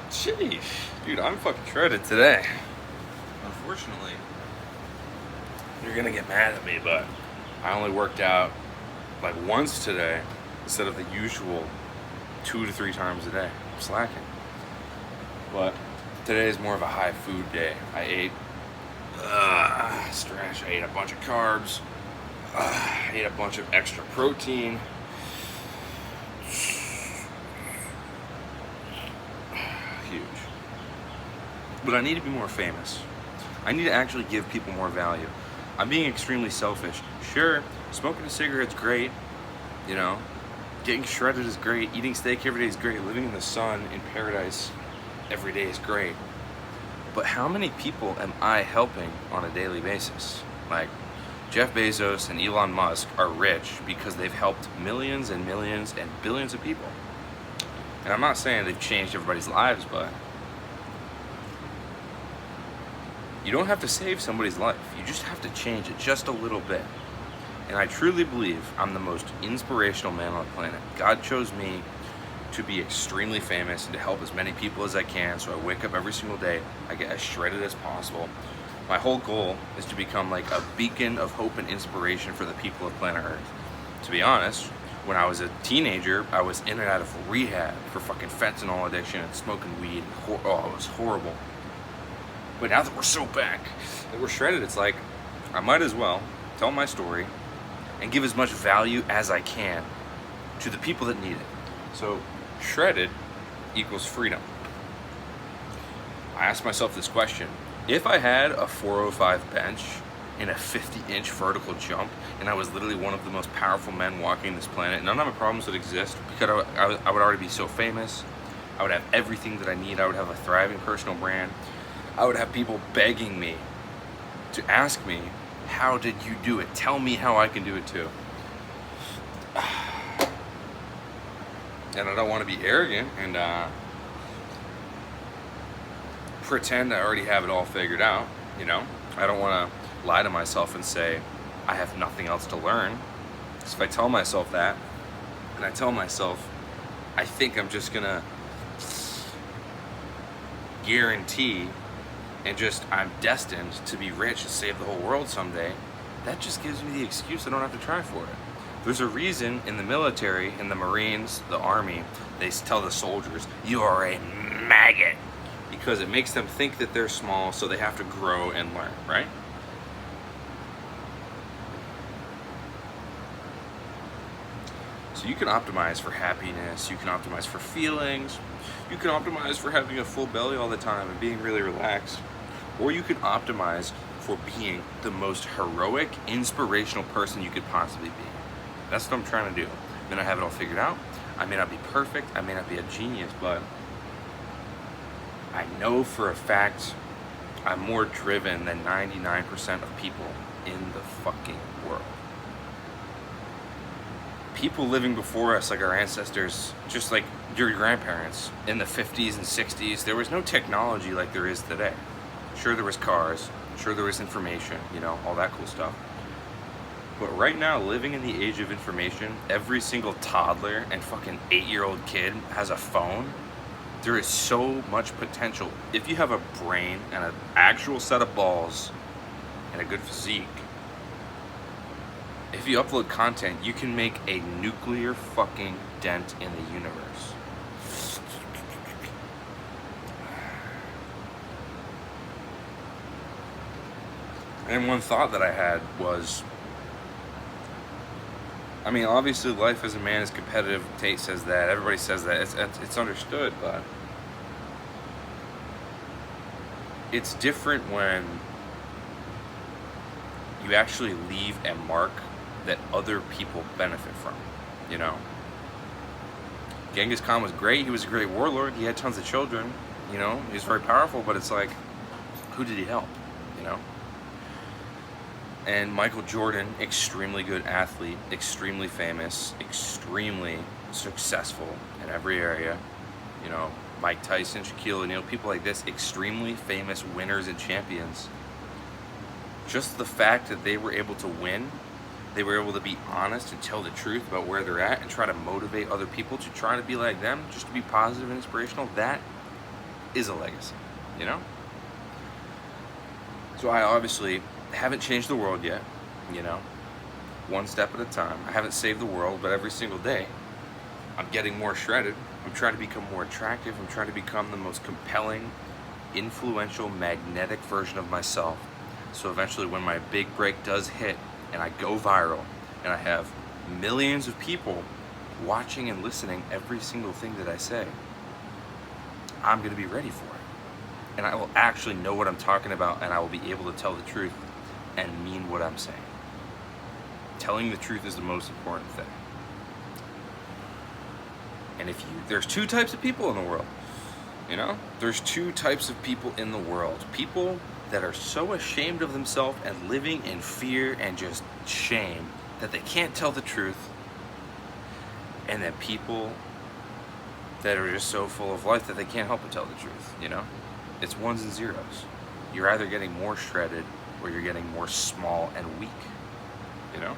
Sheesh. Dude, I'm fucking shredded today. Unfortunately, you're gonna get mad at me, but I only worked out like once today instead of the usual 2 to 3 times a day. I'm slacking. But today is more of a high food day. I ate I ate a bunch of carbs. I ate a bunch of extra protein. Huge. But I need to be more famous. I need to actually give people more value. I'm being extremely selfish. Sure, smoking a cigarette's great, you know, getting shredded is great, eating steak every day is great, living in the sun in paradise every day is great. But how many people am I helping on a daily basis? Like, Jeff Bezos and Elon Musk are rich because they've helped millions and millions and billions of people. And I'm not saying they've changed everybody's lives, but you don't have to save somebody's life. You just have to change it just a little bit. And I truly believe I'm the most inspirational man on the planet. God chose me to be extremely famous and to help as many people as I can. So I wake up every single day, I get as shredded as possible. My whole goal is to become like a beacon of hope and inspiration for the people of planet Earth. To be honest, when I was a teenager, I was in and out of rehab for fucking fentanyl addiction and smoking weed. It was horrible. But now that we're so back, that we're shredded, it's like, I might as well tell my story and give as much value as I can to the people that need it. So, shredded equals freedom. I asked myself this question. If I had a 405 bench and a 50-inch vertical jump, and I was literally one of the most powerful men walking this planet, none of my problems would exist because I would already be so famous. I would have everything that I need. I would have a thriving personal brand. I would have people begging me to ask me, how did you do it? Tell me how I can do it too. And I don't want to be arrogant and pretend I already have it all figured out, you know? I don't want to lie to myself and say I have nothing else to learn. Because if I tell myself that, and I tell myself I think I'm just gonna guarantee and just I'm destined to be rich and save the whole world someday, that just gives me the excuse I don't have to try for it. There's a reason in the military, in the Marines, the Army, they tell the soldiers, you are a maggot. Because it makes them think that they're small, so they have to grow and learn, right? So you can optimize for happiness, you can optimize for feelings, you can optimize for having a full belly all the time and being really relaxed, or you can optimize for being the most heroic, inspirational person you could possibly be. That's what I'm trying to do. I may not have it all figured out, I may not be perfect, I may not be a genius, but I know for a fact I'm more driven than 99% of people in the fucking world. People living before us, like our ancestors, just like your grandparents in the 50s and 60s, there was no technology like there is today. Sure, there was cars, sure there was information, you know, all that cool stuff. But right now, living in the age of information, every single toddler and fucking 8-year-old kid has a phone. There is so much potential. If you have a brain and an actual set of balls and a good physique, if you upload content, you can make a nuclear fucking dent in the universe. And one thought that I had was, I mean, obviously life as a man is competitive. Tate says that, everybody says that, it's understood, but it's different when you actually leave a mark that other people benefit from, you know? Genghis Khan was great, he was a great warlord, he had tons of children, you know, he was very powerful, but it's like, who did he help, you know? And Michael Jordan, extremely good athlete, extremely famous, extremely successful in every area, you know, Mike Tyson, Shaquille O'Neal, people like this, extremely famous winners and champions. Just the fact that they were able to win, they were able to be honest and tell the truth about where they're at and try to motivate other people to try to be like them, just to be positive and inspirational, that is a legacy, you know? So I obviously haven't changed the world yet, you know, one step at a time. I haven't saved the world, but every single day I'm getting more shredded. I'm trying to become more attractive. I'm trying to become the most compelling, influential, magnetic version of myself. So eventually when my big break does hit and I go viral and I have millions of people watching and listening every single thing that I say, I'm going to be ready for it. And I will actually know what I'm talking about, and I will be able to tell the truth and mean what I'm saying. Telling the truth is the most important thing. And there's two types of people in the world, you know? There's two types of people in the world. People that are so ashamed of themselves and living in fear and just shame that they can't tell the truth. And then people that are just so full of life that they can't help but tell the truth, you know? It's ones and zeros. You're either getting more shredded or you're getting more small and weak, you know?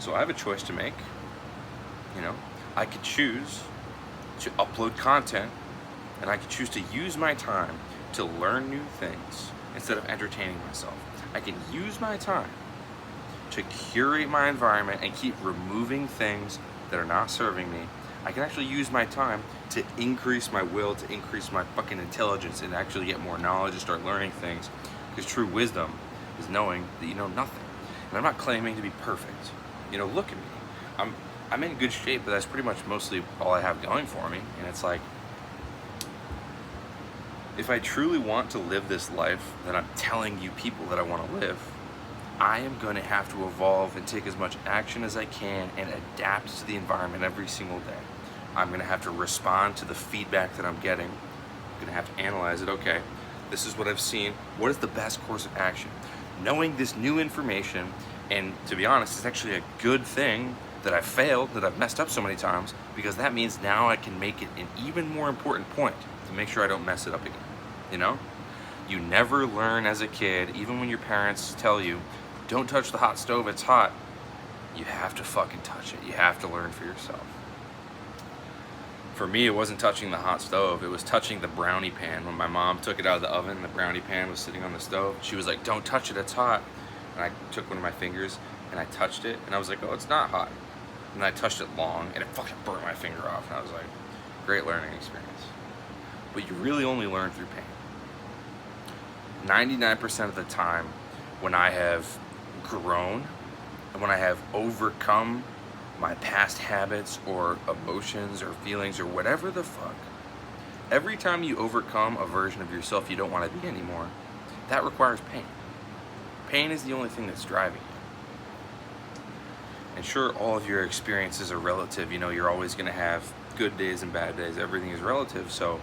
So I have a choice to make, you know? I could choose to upload content, and I could choose to use my time to learn new things instead of entertaining myself. I can use my time to curate my environment and keep removing things that are not serving me. I can actually use my time to increase my will, to increase my fucking intelligence, and actually get more knowledge and start learning things. Because true wisdom is knowing that you know nothing. And I'm not claiming to be perfect. You know, look at me. I'm in good shape, but that's pretty much mostly all I have going for me. And it's like, if I truly want to live this life that I'm telling you people that I want to live, I am going to have to evolve and take as much action as I can and adapt to the environment every single day. I'm going to have to respond to the feedback that I'm getting. I'm going to have to analyze it. Okay, this is what I've seen. What is the best course of action? Knowing this new information, and to be honest, it's actually a good thing that I failed, that I've messed up so many times, because that means now I can make it an even more important point to make sure I don't mess it up again, you know? You never learn as a kid, even when your parents tell you, don't touch the hot stove, it's hot. You have to fucking touch it. You have to learn for yourself. For me, it wasn't touching the hot stove, it was touching the brownie pan. When my mom took it out of the oven, the brownie pan was sitting on the stove. She was like, don't touch it, it's hot. And I took one of my fingers and I touched it, and I was like, oh, it's not hot. And I touched it long, and it fucking burnt my finger off. And I was like, great learning experience. But you really only learn through pain. 99% of the time, when I have grown and when I have overcome my past habits or emotions or feelings or whatever the fuck, every time you overcome a version of yourself you don't want to be anymore, that requires pain. Pain is the only thing that's driving you. And sure, all of your experiences are relative. You know, you're always going to have good days and bad days. Everything is relative. So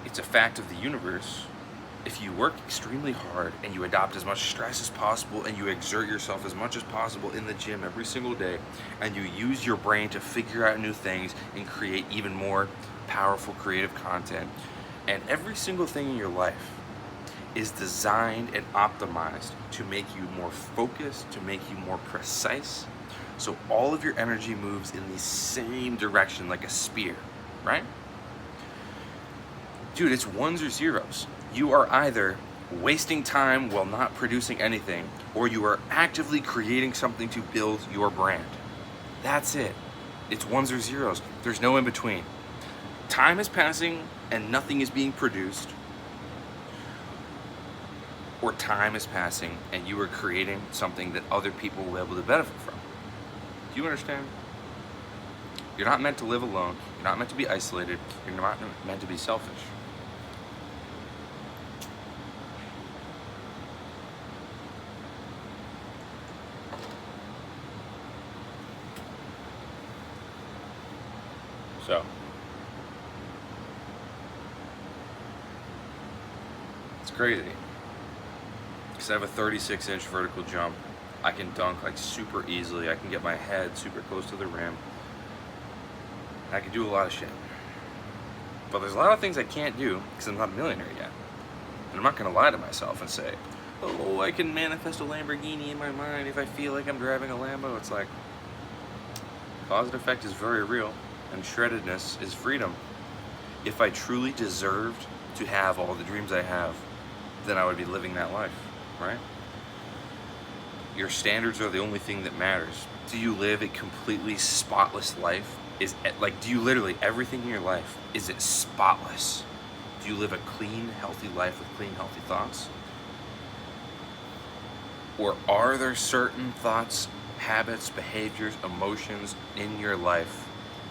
it's a fact of the universe. If you work extremely hard and you adopt as much stress as possible and you exert yourself as much as possible in the gym every single day, and you use your brain to figure out new things and create even more powerful creative content, and every single thing in your life is designed and optimized to make you more focused, to make you more precise, so all of your energy moves in the same direction like a spear, right? Dude, it's ones or zeros. You are either wasting time while not producing anything, or you are actively creating something to build your brand. That's it. It's ones or zeros. There's no in between. Time is passing and nothing is being produced, or time is passing and you are creating something that other people will be able to benefit from. Do you understand? You're not meant to live alone. You're not meant to be isolated. You're not meant to be selfish. So, it's crazy. Because I have a 36-inch vertical jump. I can dunk like super easily. I can get my head super close to the rim. I can do a lot of shit. But there's a lot of things I can't do because I'm not a millionaire yet. And I'm not going to lie to myself and say, oh, I can manifest a Lamborghini in my mind if I feel like I'm driving a Lambo. It's like, cause and effect is very real, and shreddedness is freedom. If I truly deserved to have all the dreams I have, then I would be living that life, right? Your standards are the only thing that matters. Do you live a completely spotless life? Do you literally, everything in your life, is it spotless? Do you live a clean, healthy life with clean, healthy thoughts? Or are there certain thoughts, habits, behaviors, emotions in your life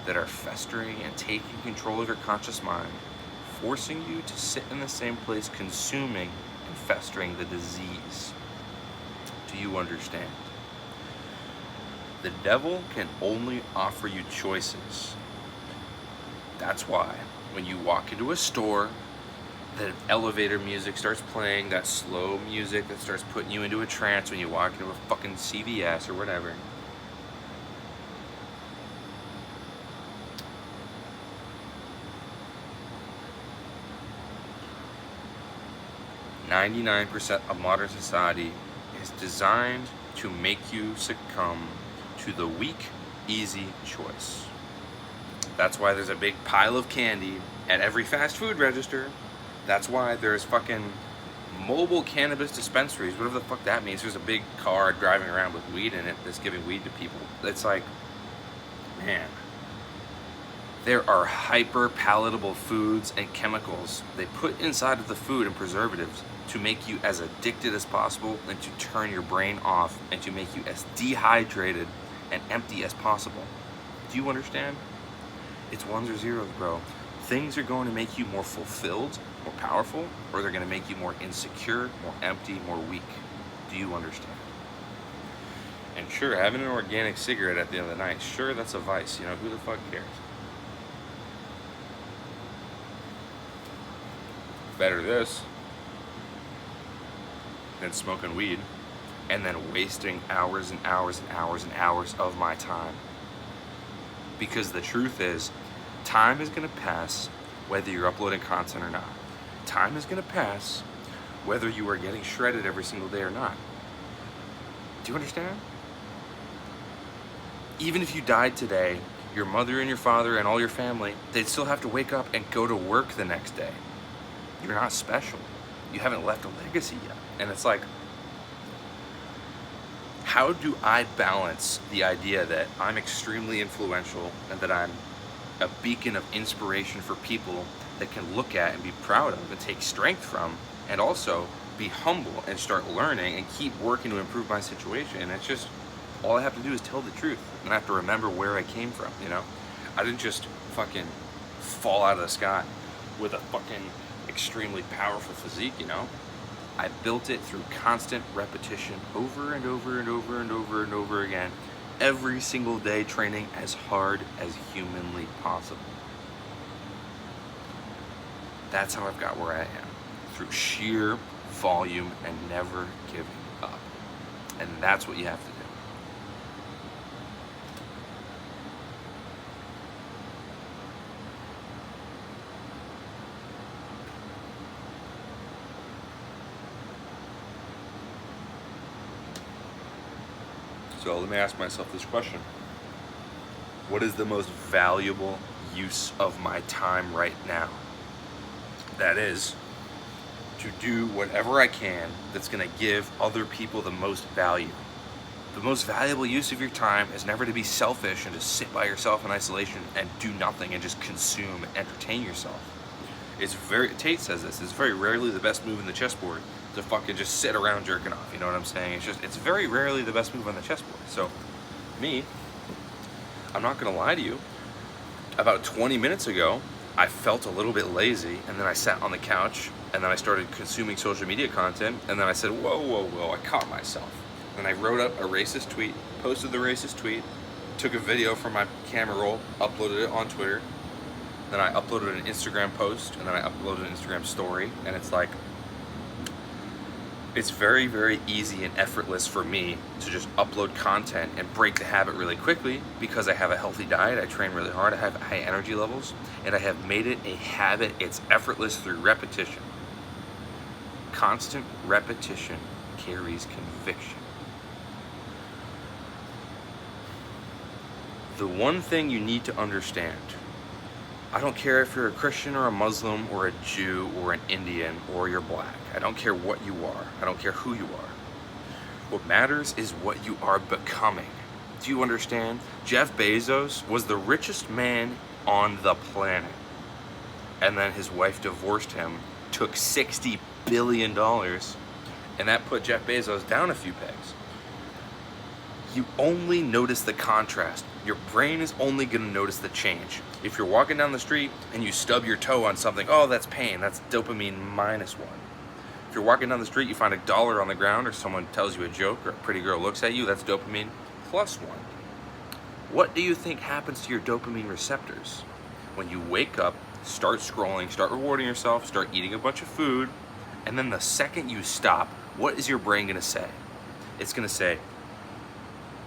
that are festering and taking control of your conscious mind, forcing you to sit in the same place, consuming and festering the disease? Do you understand? The devil can only offer you choices. That's why when you walk into a store, the elevator music starts playing, that slow music that starts putting you into a trance when you walk into a fucking CVS or whatever. "99% of modern society is designed to make you succumb to the weak, easy choice." That's why there's a big pile of candy at every fast food register. That's why there's fucking mobile cannabis dispensaries, whatever the fuck that means. There's a big car driving around with weed in it that's giving weed to people. It's like, man, there are hyper palatable foods and chemicals they put inside of the food and preservatives to make you as addicted as possible and to turn your brain off and to make you as dehydrated and empty as possible. Do you understand? It's ones or zeros, bro. Things are going to make you more fulfilled, more powerful, or they're going to make you more insecure, more empty, more weak. Do you understand? And sure, having an organic cigarette at the end of the night, sure, that's a vice. You know, who the fuck cares? Better this than smoking weed and then wasting hours and hours and hours and hours of my time. Because the truth is, time is going to pass whether you're uploading content or not. Time is going to pass whether you are getting shredded every single day or not. Do you understand? Even if you died today, your mother and your father and all your family, they'd still have to wake up and go to work the next day. You're not special. You haven't left a legacy yet. And it's like, how do I balance the idea that I'm extremely influential and that I'm a beacon of inspiration for people that can look at and be proud of and take strength from, and also be humble and start learning and keep working to improve my situation? And it's just, all I have to do is tell the truth, and I have to remember where I came from, you know? I didn't just fucking fall out of the sky with a fucking extremely powerful physique, you know? I built it through constant repetition over and over and over and over and over again, every single day, training as hard as humanly possible. That's how I've got where I am, through sheer volume and never giving up. And that's what you have to do. So let me ask myself this question. What is the most valuable use of my time right now? That is to do whatever I can that's going to give other people the most value. The most valuable use of your time is never to be selfish and just sit by yourself in isolation and do nothing and just consume and entertain yourself. Tate says this, it's very rarely the best move in the chessboard to fucking just sit around jerking off, you know what I'm saying? It's very rarely the best move on the chessboard. So, me, I'm not gonna lie to you, about 20 minutes ago, I felt a little bit lazy, and then I sat on the couch, and then I started consuming social media content, and then I said, whoa, I caught myself. Then I wrote up a racist tweet, posted the racist tweet, took a video from my camera roll, uploaded it on Twitter, then I uploaded an Instagram post, and then I uploaded an Instagram story, and it's like, it's very, very easy and effortless for me to just upload content and break the habit really quickly because I have a healthy diet, I train really hard, I have high energy levels, and I have made it a habit. It's effortless through repetition. Constant repetition carries conviction. The one thing you need to understand I don't care if you're a Christian or a Muslim or a Jew or an Indian or you're black. I don't care what you are. I don't care who you are. What matters is what you are becoming. Do you understand? Jeff Bezos was the richest man on the planet. And then his wife divorced him, took $60 billion, and that put Jeff Bezos down a few pegs. You only notice the contrast. Your brain is only going to notice the change. If you're walking down the street and you stub your toe on something, oh, that's pain. That's dopamine -1. If you're walking down the street, you find $1 on the ground, or someone tells you a joke, or a pretty girl looks at you, that's dopamine +1. What do you think happens to your dopamine receptors? When you wake up, start scrolling, start rewarding yourself, start eating a bunch of food, and then the second you stop, what is your brain going to say? It's going to say,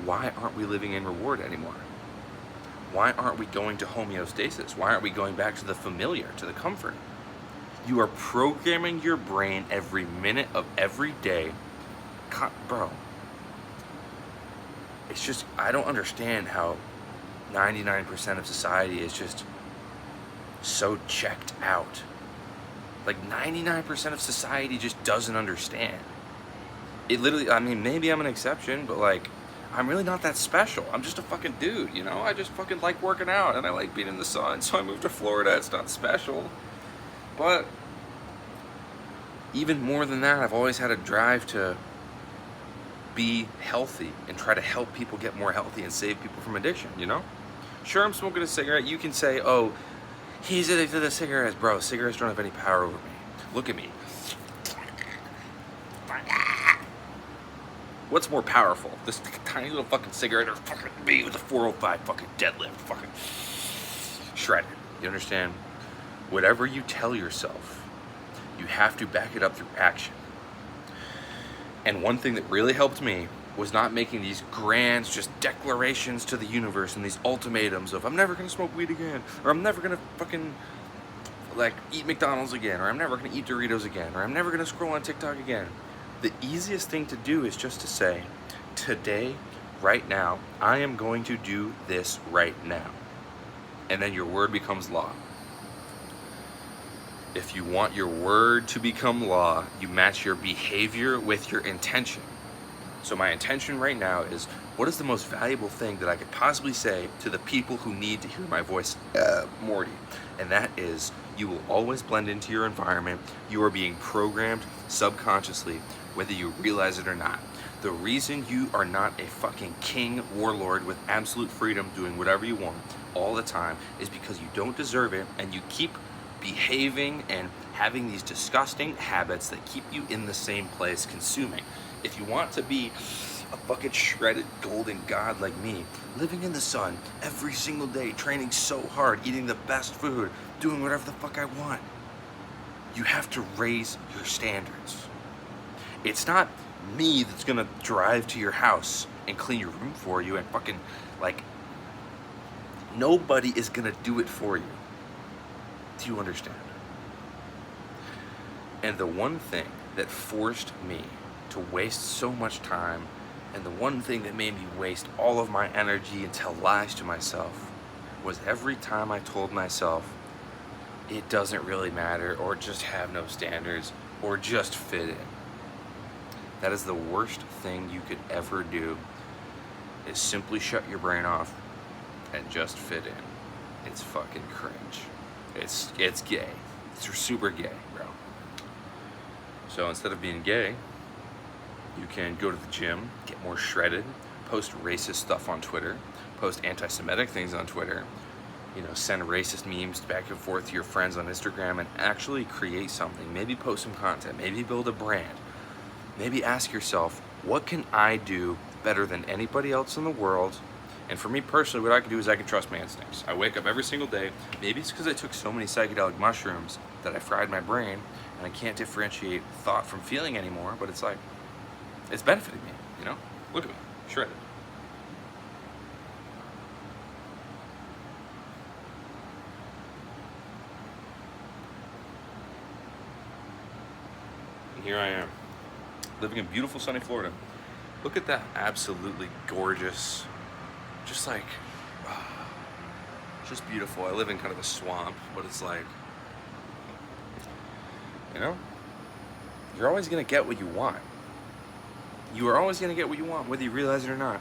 why aren't we living in reward anymore? Why aren't we going to homeostasis? Why aren't we going back to the familiar, to the comfort? You are programming your brain every minute of every day. Bro, it's just, I don't understand how 99% of society is just so checked out. Like 99% of society just doesn't understand. It literally, I mean, maybe I'm an exception, but like, I'm really not that special. I'm just a fucking dude, you know? I just fucking like working out and I like being in the sun, so I moved to Florida. It's not special. But even more than that, I've always had a drive to be healthy and try to help people get more healthy and save people from addiction, you know? Sure, I'm smoking a cigarette. You can say, oh, he's addicted to cigarettes. Bro, cigarettes don't have any power over me. Look at me. What's more powerful? This tiny little fucking cigarette or fucking me with a 405 fucking deadlift? Fucking shredded. You understand? Whatever you tell yourself, you have to back it up through action. And one thing that really helped me was not making these grand just declarations to the universe and these ultimatums of I'm never gonna smoke weed again, or I'm never gonna fucking like eat McDonald's again, or I'm never gonna eat Doritos again, or I'm never gonna scroll on TikTok again. The easiest thing to do is just to say, today, right now, I am going to do this right now. And then your word becomes law. If you want your word to become law, you match your behavior with your intention. So my intention right now is, what is the most valuable thing that I could possibly say to the people who need to hear my voice, Morty? And that is, you will always blend into your environment. You are being programmed subconsciously, whether you realize it or not. The reason you are not a fucking king warlord with absolute freedom doing whatever you want all the time is because you don't deserve it, and you keep behaving and having these disgusting habits that keep you in the same place consuming. If you want to be a fucking shredded golden god like me, living in the sun every single day, training so hard, eating the best food, doing whatever the fuck I want, you have to raise your standards. It's not me that's gonna drive to your house and clean your room for you and fucking, like, nobody is gonna do it for you. Do you understand? And the one thing that forced me to waste so much time, and the one thing that made me waste all of my energy and tell lies to myself, was every time I told myself, it doesn't really matter, or just have no standards, or just fit in. That is the worst thing you could ever do, is simply shut your brain off and just fit in. It's fucking cringe. It's gay. It's super gay, bro. So instead of being gay, you can go to the gym, get more shredded, post racist stuff on Twitter, post anti-Semitic things on Twitter, send racist memes back and forth to your friends on Instagram, and actually create something. Maybe post some content, maybe build a brand. Maybe ask yourself, what can I do better than anybody else in the world? And for me personally, what I can do is I can trust my instincts. I wake up every single day. Maybe it's because I took so many psychedelic mushrooms that I fried my brain and I can't differentiate thought from feeling anymore, but it's like, it's benefiting me, Look at me, shredded. And here I am, living in beautiful sunny Florida. Look at that absolutely gorgeous, just like It's just beautiful. I live in kind of a swamp, but it's like, you know, you're always gonna get what you want. You are always gonna get what you want, whether you realize it or not.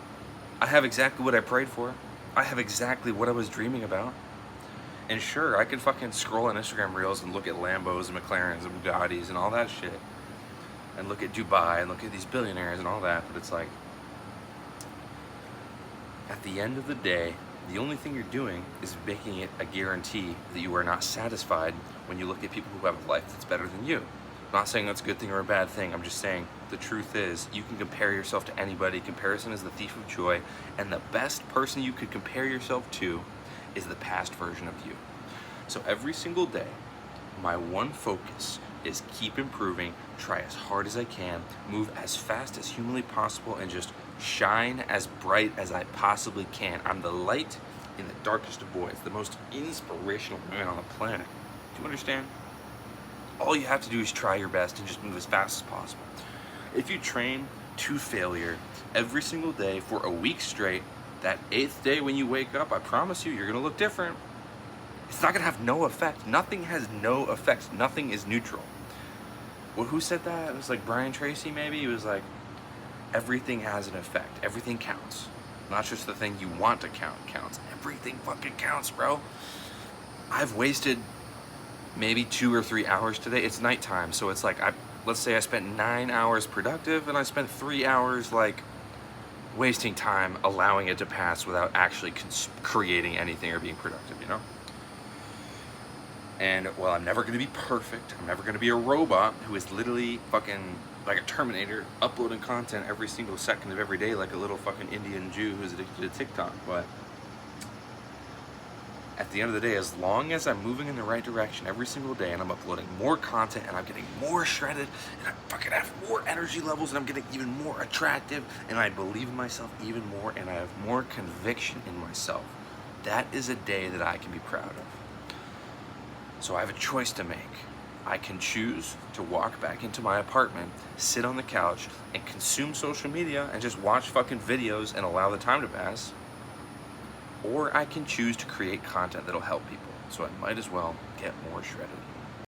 I have exactly what I prayed for. I have exactly what I was dreaming about. And sure, I could fucking scroll on Instagram Reels and look at Lambos and McLarens and Bugattis and all that shit. And look at Dubai and look at these billionaires and all that. But it's like, at the end of the day, the only thing you're doing is making it a guarantee that you are not satisfied when you look at people who have a life that's better than you. I'm not saying that's a good thing or a bad thing. I'm just saying the truth is you can compare yourself to anybody. Comparison is the thief of joy. And the best person you could compare yourself to is the past version of you. So every single day, my one focus is keep improving, try as hard as I can, move as fast as humanly possible, and just shine as bright as I possibly can. I'm the light in the darkest of voids, the most inspirational man on the planet. Do you understand? All you have to do is try your best and just move as fast as possible. If you train to failure every single day for a week straight, that 8th day when you wake up, I promise you, you're gonna look different. It's not gonna have no effect. Nothing has no effect. Nothing is neutral. Well, who said that? It was like Brian Tracy, maybe? He was like, everything has an effect. Everything counts. Not just the thing you want to count counts. Everything fucking counts, bro. I've wasted maybe 2 or 3 hours today. It's nighttime, so it's like, let's say I spent 9 hours productive and I spent 3 hours like wasting time allowing it to pass without actually creating anything or being productive, you know? And while I'm never gonna be perfect, I'm never gonna be a robot who is literally fucking like a Terminator uploading content every single second of every day like a little fucking Indian Jew who's addicted to TikTok. But at the end of the day, as long as I'm moving in the right direction every single day and I'm uploading more content and I'm getting more shredded and I fucking have more energy levels and I'm getting even more attractive and I believe in myself even more and I have more conviction in myself, that is a day that I can be proud of. So I have a choice to make. I can choose to walk back into my apartment, sit on the couch, and consume social media and just watch fucking videos and allow the time to pass. Or I can choose to create content that'll help people. So I might as well get more shredded.